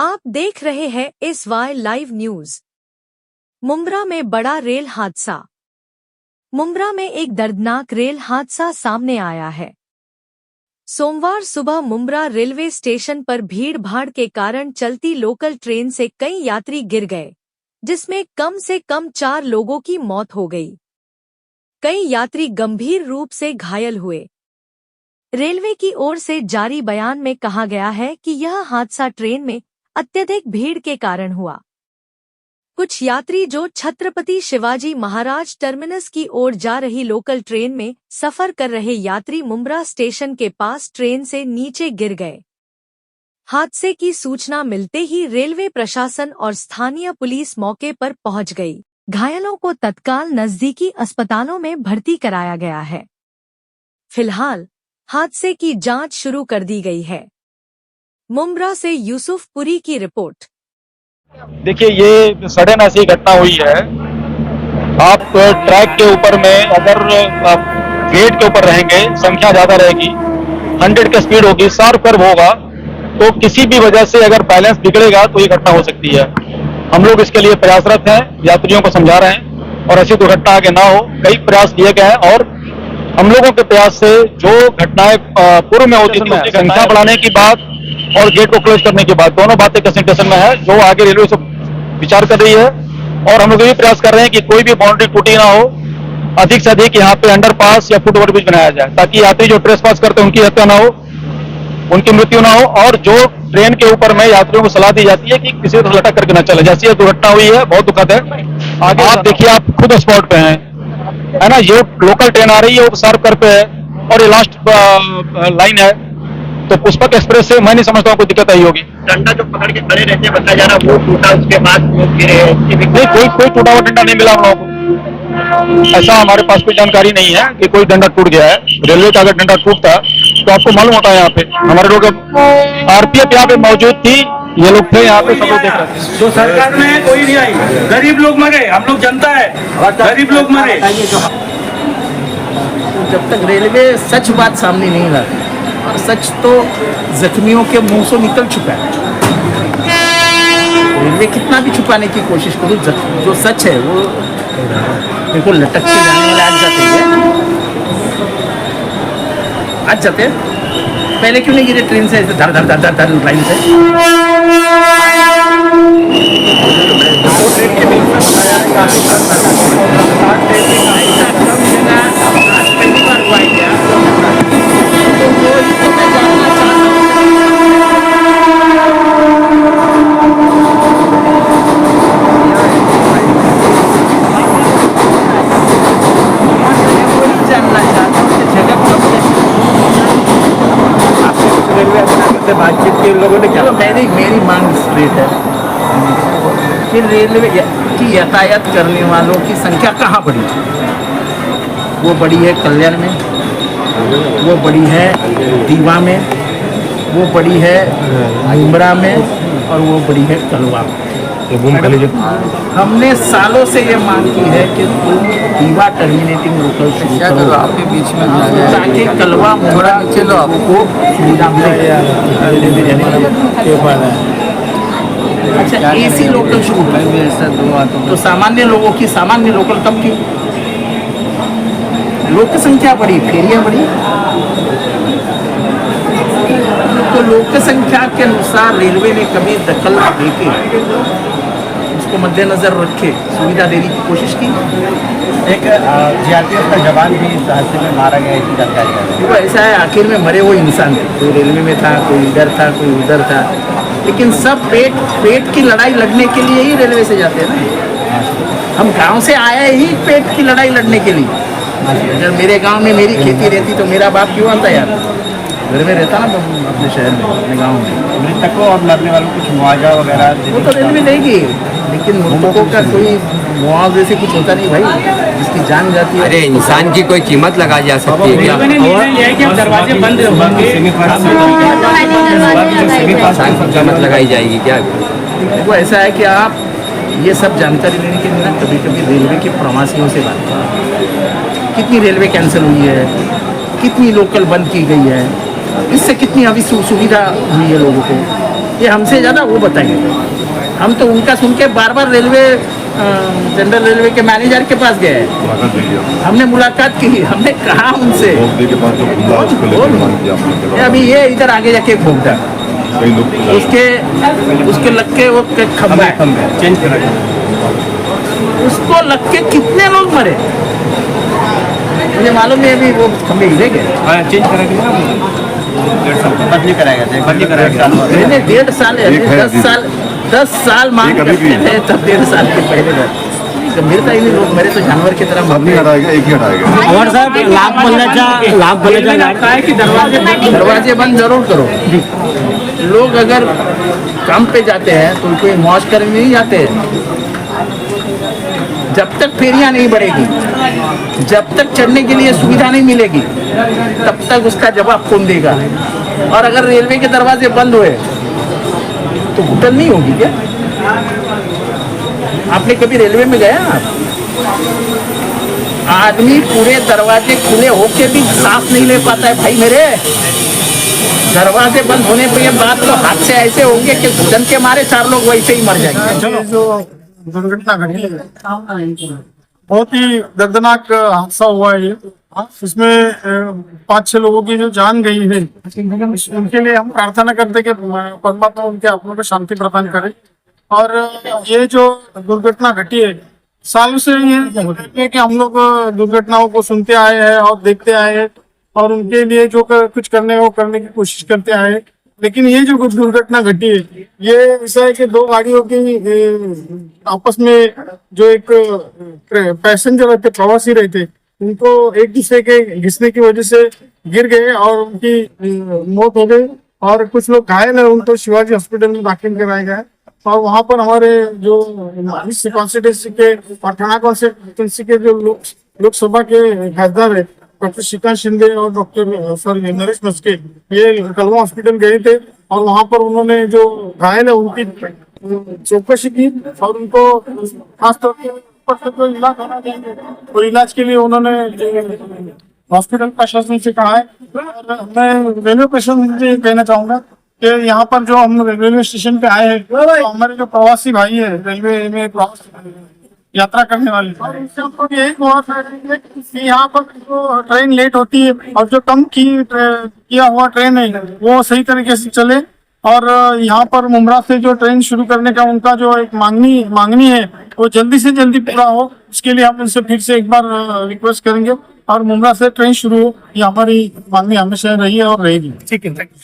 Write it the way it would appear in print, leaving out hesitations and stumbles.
आप देख रहे हैं SY लाइव न्यूज। मुंब्रा में बड़ा रेल हादसा। मुंब्रा में एक दर्दनाक रेल हादसा सामने आया है। सोमवार सुबह मुंब्रा रेलवे स्टेशन पर भीड़ भाड़ के कारण चलती लोकल ट्रेन से कई यात्री गिर गए, जिसमें कम से कम 4 लोगों की मौत हो गई। कई यात्री गंभीर रूप से घायल हुए। रेलवे की ओर से जारी बयान में कहा गया है कि यह हादसा ट्रेन में अत्यधिक भीड़ के कारण हुआ। कुछ यात्री जो छत्रपति शिवाजी महाराज टर्मिनस की ओर जा रही लोकल ट्रेन में सफर कर रहे यात्री मुंब्रा स्टेशन के पास ट्रेन से नीचे गिर गए। हादसे की सूचना मिलते ही रेलवे प्रशासन और स्थानीय पुलिस मौके पर पहुंच गई। घायलों को तत्काल नजदीकी अस्पतालों में भर्ती कराया गया है। फिलहाल हादसे की जांच शुरू कर दी गई है। मुंब्रा से यूसुफ पुरी की रिपोर्ट। देखिए, ये सडन ऐसी घटना हुई है। आप ट्रैक के ऊपर में अगर गेट के ऊपर रहेंगे, संख्या ज्यादा रहेगी, 100 की स्पीड होगी, शार्प कर्व होगा, तो किसी भी वजह से अगर बैलेंस बिगड़ेगा तो ये घटना हो सकती है। हम लोग इसके लिए प्रयासरत हैं, यात्रियों को समझा रहे हैं और ऐसी दुर्घटना आगे ना हो, कई प्रयास किए गए हैं। और हम लोगों के प्रयास से जो घटनाएं पूर्व में होती थी, संख्या बढ़ाने की बात और गेट को क्लोज करने के बाद, दोनों बातें कंसंट्रेशन में है, जो आगे रेलवे से विचार कर रही है। और हम लोग ये प्रयास कर रहे हैं कि कोई भी बाउंड्री टूटी ना हो, अधिक से अधिक यहाँ पे अंडरपास या फुट ब्रिज बनाया जाए, ताकि यात्री जो ट्रेस पास करते हैं उनकी हत्या ना हो, उनकी मृत्यु ना हो। और जो ट्रेन के ऊपर में यात्रियों को सलाह दी जाती है कि किसी तरह लटक करके न चले। जैसी ये दुर्घटना हुई है, बहुत दुखद है। आगे आप देखिए, आप खुद स्पॉट पे हैं, है ना। ये लोकल ट्रेन आ रही है, वो शार्प कर्व पे है और ये लास्ट लाइन है, तो पुष्पक एक्सप्रेस से मैं नहीं समझता हूँ कोई दिक्कत आई होगी। डंडा जो पकड़ के खड़े रहते हैं, बताया जा रहा वो टूटा, उसके बाद लोग गिरे। नहीं, कोई टूटा हुआ डंडा नहीं मिला हम लोगों को। ऐसा हमारे पास कोई जानकारी नहीं है कि कोई डंडा टूट गया है। रेलवे का अगर डंडा टूटता तो आपको मालूम होता है। यहाँ पे हमारे लोग RPF यहाँ पे मौजूद थी, ये लोग थे यहाँ पे, सब लोग देख रहे थे। जो सरकार में कोई नहीं आई, गरीब लोग मरे, हम लोग जनता है, गरीब लोग मरे। जब तक रेलवे सच बात सामने नहीं लाती, और सच तो जख्मियों के मुंह से निकल चुका है। रेलवे कितना भी छुपाने की कोशिश करूँ, जो सच है वो बिल्कुल लटक के जाने वाले आज जाते हैं। पहले क्यों नहीं गिरे ट्रेन से ऐसे धर धर धर धर धर लाइन से? पहली बार हुआ है क्या? बातचीत के लोगों ने क्या, मेरी मांग स्ट्रेट है कि रेलवे की यातायात करने वालों की संख्या कहाँ बढ़ी? वो बड़ी है कल्याण में, वो बड़ी है दीवा में, वो बड़ी है मुंब्रा में, और वो बड़ी है कलवा में। हमने सालों से ये मांग की है कि दीवा टर्मिनेटिंग लोकल शुरू करो, आपके बीच में ताकि कलवा मुंब्रा को सुविधा मिले। अच्छा, AC लोकल शुरू करो तो सामान्य लोगों की सामान्य लोकल कम की, लोक संख्या बढ़ी, फेरियां बढ़ी, तो लोक संख्या के अनुसार रेलवे ने कभी दखल देके उसको मद्देनजर रखे सुविधा देने की कोशिश की। एक GRPF का जवान भी इस हादसे में मारा गया, इसकी जानकारी है। देखो, ऐसा है, आखिर में मरे वो इंसान थे, कोई रेलवे में था, कोई इधर था, कोई उधर था, लेकिन सब पेट की लड़ाई लड़ने के लिए ही रेलवे से जाते हैं ना। हम गांव से आए ही पेट की लड़ाई लड़ने के लिए। अगर मेरे गांव में मेरी खेती रहती तो मेरा बाप क्यों आता यार? घर में रहता ना, अपने शहर में, अपने गांव में। मृतकों और मरने वालों को कुछ मुआवजा वगैरह वो तो रेलवे देगी, लेकिन मृतकों का कोई मुआवजे से कुछ होता नहीं भाई, जिसकी जान जाती है। अरे इंसान की कोई कीमत लगाई जा सकती है क्या? दरवाजे बंद होंगे, इंसान की कीमत लगाई जाएगी क्या? वो ऐसा है कि आप ये सब जानकारी लेने के लिए ना कभी कभी रेलवे के प्रवासियों से बात करें। कितनी रेलवे कैंसिल हुई है, कितनी लोकल बंद की गई है, इससे कितनी अभी सुविधा हुई है लोगों को। ये हमसे ज़्यादा वो बताएंगे। हम तो उनका सुन के बार बार रेलवे जनरल रेलवे के मैनेजर के पास गए, हमने मुलाकात की, हमने कहा उनसे अभी ये इधर आगे जाके घूमता उसके लग के वो खंभा चेंज करा उसको लग के कितने लोग मरे मुझे मालूम है। अभी वो खंभे हिले गए, चेंज करा बदली कराया गया, बदली कराया गया। मैंने 1.5 साल 10 साल मांग करते थे तब 1.5 साल के पहले गंभीरता ही नहीं, लोग मेरे तो जानवर की तरह सब नहीं हटाएगा, एक ही हटाएगा। और साहब लाभ है कि दरवाजे बंद जरूर करो। लोग अगर काम पे जाते हैं तो उनको मौज करने नहीं जाते हैं। जब तक फेरियां नहीं बढ़ेगी, जब तक चढ़ने के लिए सुविधा नहीं मिलेगी, तब तक उसका जवाब कौन देगा। और अगर रेलवे के दरवाजे बंद हुए तो होटल नहीं होगी क्या? आपने कभी रेलवे में गया? आदमी पूरे दरवाजे खुले होके भी सांस नहीं ले पाता है भाई मेरे। दरवाजे बंद होने पर ये बात तो हादसे ऐसे होंगे कि घुटन के मारे 4 लोग वैसे ही मर जाएंगे। जो दुर्घटना घटी है बहुत ही दर्दनाक हादसा हुआ है ये। इसमें 5-6 लोगों की जो जान गई है, उनके लिए हम प्रार्थना करते कि परमात्मा उनके आत्मा को शांति प्रदान करे। और ये जो दुर्घटना घटी है, सालों से ये है कि हम लोग दुर्घटनाओं को सुनते आए हैं और देखते आए हैं और उनके लिए जो कुछ करने वो करने की कोशिश करते आए हैं। लेकिन ये जो दुर्घटना घटी है, ये ऐसा है कि 2 गाड़ियों की आपस में जो एक पैसेंजर रहते, प्रवासी रहते, उनको एक दूसरे के घिसने की वजह से गिर गए और उनकी मौत हो गई। और कुछ लोग घायल है, उनको शिवाजी हॉस्पिटल में दाखिल कराया गया है। और वहां पर हमारे जो इस कॉन्स्टिट्यूंसी के और थाना कॉन्स्टिट्यूंसी के जो लोकसभा के खासदार है, डॉक्टर श्रीकांत शिंदे और डॉक्टर नरेश मस्के, ये कलवा हॉस्पिटल गए थे और वहां पर उन्होंने जो घायल है उनकी चौकसी की और उनको खासतौर पर जो इलाज होना चाहिए वो इलाज के लिए उन्होंने हॉस्पिटल प्रशासन से कहा है। और मैं रेलवे प्रशासन से कहना चाहूंगा कि यहाँ पर जो हम रेलवे स्टेशन पे आए हैं, तो हमारे जो प्रवासी भाई है रेलवे में यात्रा करने वाले, यही कि यहाँ पर जो ट्रेन लेट होती है और जो कम किया हुआ ट्रेन है वो सही तरीके से चले। और यहाँ पर मुमरा से जो ट्रेन शुरू करने का उनका जो एक मांगनी है वो जल्दी से जल्दी पूरा हो, उसके लिए हम उनसे फिर से एक बार रिक्वेस्ट करेंगे और मुमरा से ट्रेन शुरू हो। ये हमारी मांगनी हमेशा रही है और रहेगी। ठीक है, थैंक यू।